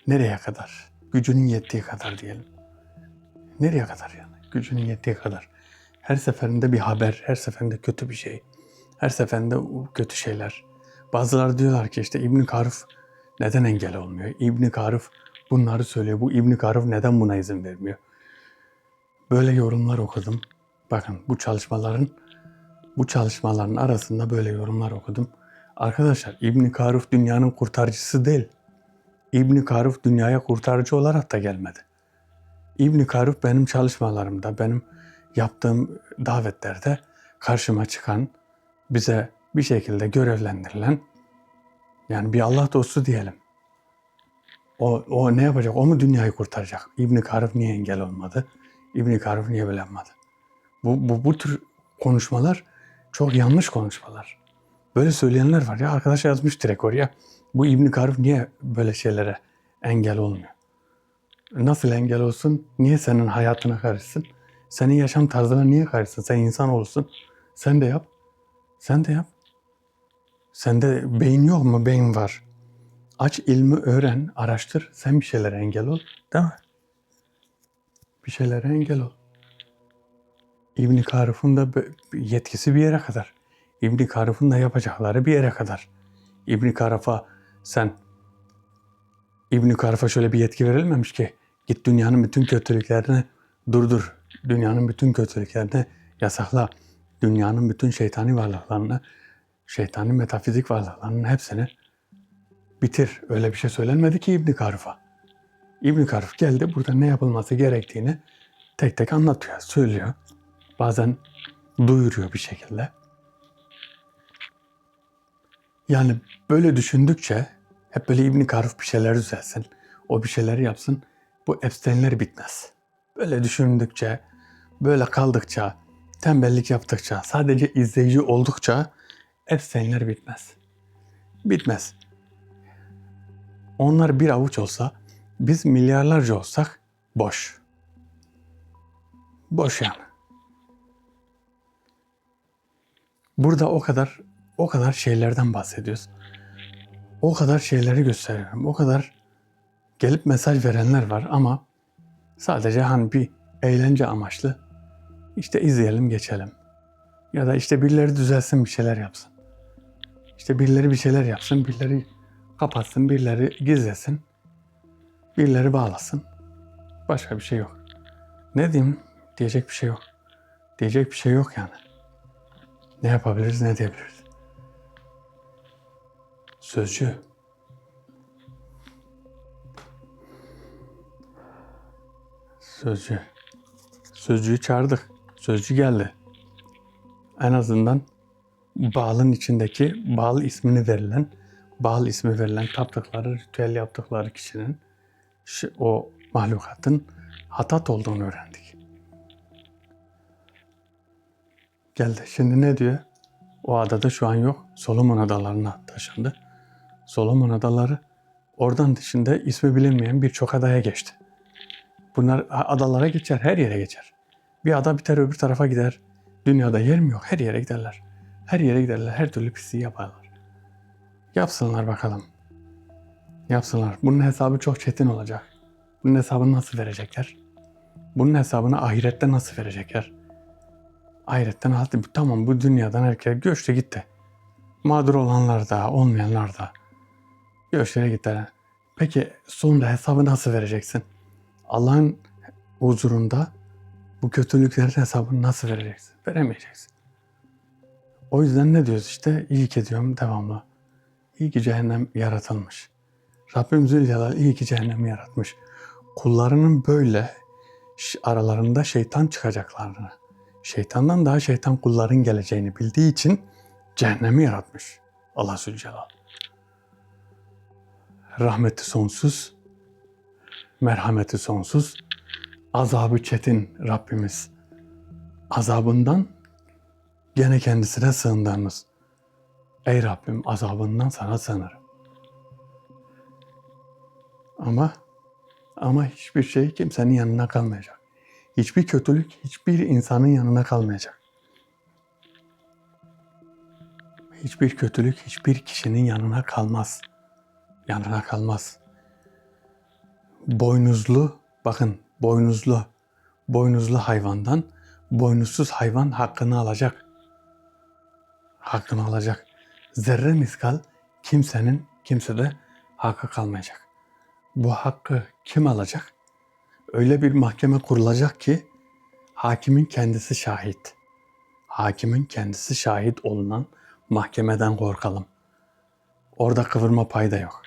Nereye kadar? Gücünün yettiği kadar diyelim. Nereye kadar yani? Gücünün yettiği kadar. Her seferinde bir haber, her seferinde kötü bir şey. Her seferinde kötü şeyler. Bazıları diyorlar ki işte İbn Karuf neden engel olmuyor? İbn Karuf bunları söylüyor. Bu İbn Karuf neden buna izin vermiyor? Böyle yorumlar okudum. Bakın bu çalışmaların arasında böyle yorumlar okudum. Arkadaşlar İbn Karuf dünyanın kurtarıcısı değil. İbn Karuf dünyaya kurtarıcı olarak da gelmedi. İbn Karuf benim çalışmalarımda, benim yaptığım davetlerde karşıma çıkan, bize bir şekilde görevlendirilen, yani bir Allah dostu diyelim. O ne yapacak? O mu dünyayı kurtaracak? İbn Karuf niye engel olmadı? İbn Karuf niye böyle yapmadı? Bu tür konuşmalar çok yanlış konuşmalar. Böyle söyleyenler var ya, arkadaş yazmış direkt oraya. Bu İbn Karuf niye böyle şeylere engel olmuyor? Nasıl engel olsun? Niye senin hayatına karışsın? Senin yaşam tarzına niye karışsın? Sen insan olsun. Sen de yap. Sen de yap. Sende beyin yok mu? Beyin var. Aç ilmi öğren, araştır. Sen bir şeylere engel ol. Değil mi? Bir şeylere engel ol. İbn Karuf'un da yetkisi bir yere kadar. İbn Karuf'un da yapacakları bir yere kadar. İbn Karuf'a sen İbn Karuf'a şöyle bir yetki verilmemiş ki git dünyanın bütün kötülüklerini durdur. Dünyanın bütün kötülüklerini yasakla. Dünyanın bütün şeytani varlıklarını, şeytani metafizik varlıklarının hepsini bitir. Öyle bir şey söylenmedi ki İbn Karuf'a. İbn Karuf geldi burada ne yapılması gerektiğini tek tek anlatıyor, söylüyor. Bazen duyuruyor bir şekilde. Yani böyle düşündükçe hep böyle İbn Karuf bir şeyler düzelsin, o bir şeyler yapsın, bu Epstein'ler bitmez. Böyle düşündükçe, böyle kaldıkça, tembellik yaptıkça, sadece izleyici oldukça Epstein'ler bitmez. Bitmez. Onlar bir avuç olsa, biz milyarlarca olsak boş. Boş yani. Burada o kadar şeylerden bahsediyoruz. O kadar şeyleri gösteriyorum. O kadar gelip mesaj verenler var ama sadece hani bir eğlence amaçlı işte izleyelim geçelim. Ya da işte birileri düzelsin bir şeyler yapsın. İşte birileri bir şeyler yapsın, birileri kapatsın, birileri gizlesin, birileri bağlasın. Başka bir şey yok. Ne diyeyim? Diyecek bir şey yok. Diyecek bir şey yok yani. Ne yapabiliriz, ne diyebiliriz? Sözcü. Sözcü. Sözcüyü çağırdık. Sözcü geldi. En azından Baal'ın içindeki Baal ismi verilen taptıkları, ritüel yaptıkları kişinin o mahlukatın Hatat olduğunu öğrendik. Geldi. Şimdi ne diyor? O adada şu an yok. Solomon Adaları'na taşındı. Solomon Adaları oradan dışında ismi bilinmeyen birçok adaya geçti. Bunlar adalara geçer, her yere geçer. Bir ada biter öbür tarafa gider. Dünyada yer mi yok? Her yere giderler. Her yere giderler, her türlü pisliği yaparlar. Yapsınlar bakalım. Yapsınlar. Bunun hesabı çok çetin olacak. Bunun hesabını nasıl verecekler? Bunun hesabını ahirette nasıl verecekler? Ahiretten altı tamam bu dünyadan herkes göçte gitti. Mağdur olanlar da olmayanlar da göçlere gittiler. Peki sonra hesabı nasıl vereceksin? Allah'ın huzurunda bu kötülüklerin hesabını nasıl vereceksin? Veremeyeceksin. O yüzden ne diyoruz işte? İyi ki diyorum devamlı. İyi ki cehennem yaratılmış. Rabbim Zülcelal iyi ki cehennemi yaratmış. Kullarının böyle aralarında şeytan çıkacaklarını, şeytandan daha şeytan kulların geleceğini bildiği için cehennemi yaratmış Allah Zülcelal. Rahmeti sonsuz, merhameti sonsuz, azabı çetin Rabbimiz. Azabından gene kendisine sığındığımız. Ey Rabbim azabından sana sığınırım. Ama hiçbir şey kimsenin yanına kalmayacak. Hiçbir kötülük hiçbir insanın yanına kalmayacak. Hiçbir kötülük hiçbir kişinin yanına kalmaz. Yanına kalmaz. Bakın boynuzlu hayvandan boynuzsuz hayvan hakkını alacak. Hakkını alacak. Zerre miskal kimsede hakkı kalmayacak. Bu hakkı kim alacak? Öyle bir mahkeme kurulacak ki hakimin kendisi şahit. Hakimin kendisi şahit olunan mahkemeden korkalım. Orada kıvırma payda yok.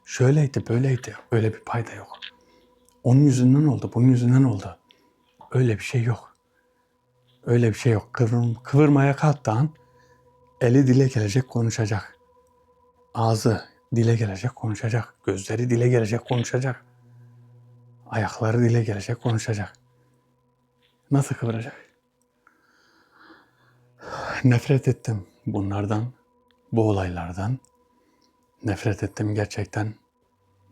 Şöyleydi, böyleydi, öyle bir payda yok. Onun yüzünden oldu, bunun yüzünden oldu. Öyle bir şey yok. Öyle bir şey yok. Kıvırmaya kalktığın eli dile gelecek konuşacak. Ağzı dile gelecek konuşacak. Gözleri dile gelecek konuşacak. Ayakları dile gelecek konuşacak. Nasıl kıvıracak? Nefret ettim bunlardan, bu olaylardan. Nefret ettim gerçekten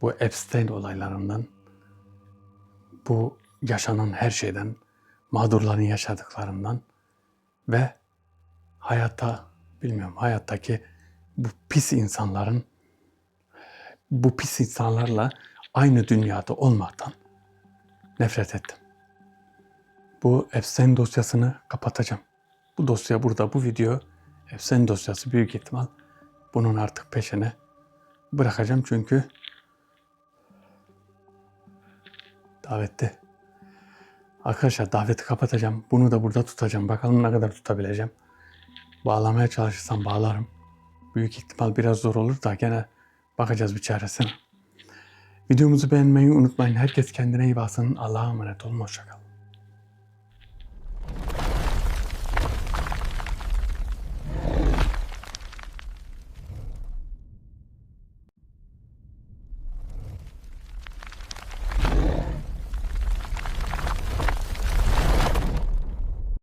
bu Epstein olaylarından, bu yaşanan her şeyden, mağdurların yaşadıklarından ve hayattaki bu pis insanlarla aynı dünyada olmaktan nefret ettim. Bu Epstein dosyasını kapatacağım. Bu dosya burada, bu video Epstein dosyası büyük ihtimal. Bunun artık peşine bırakacağım çünkü davette. Arkadaşlar daveti kapatacağım. Bunu da burada tutacağım. Bakalım ne kadar tutabileceğim. Bağlamaya çalışırsam bağlarım. Büyük ihtimal biraz zor olur da gene bakacağız bir çaresine. Videomuzu beğenmeyi unutmayın. Herkes kendine iyi baksın. Allah'a emanet olun. Hoşça kalın.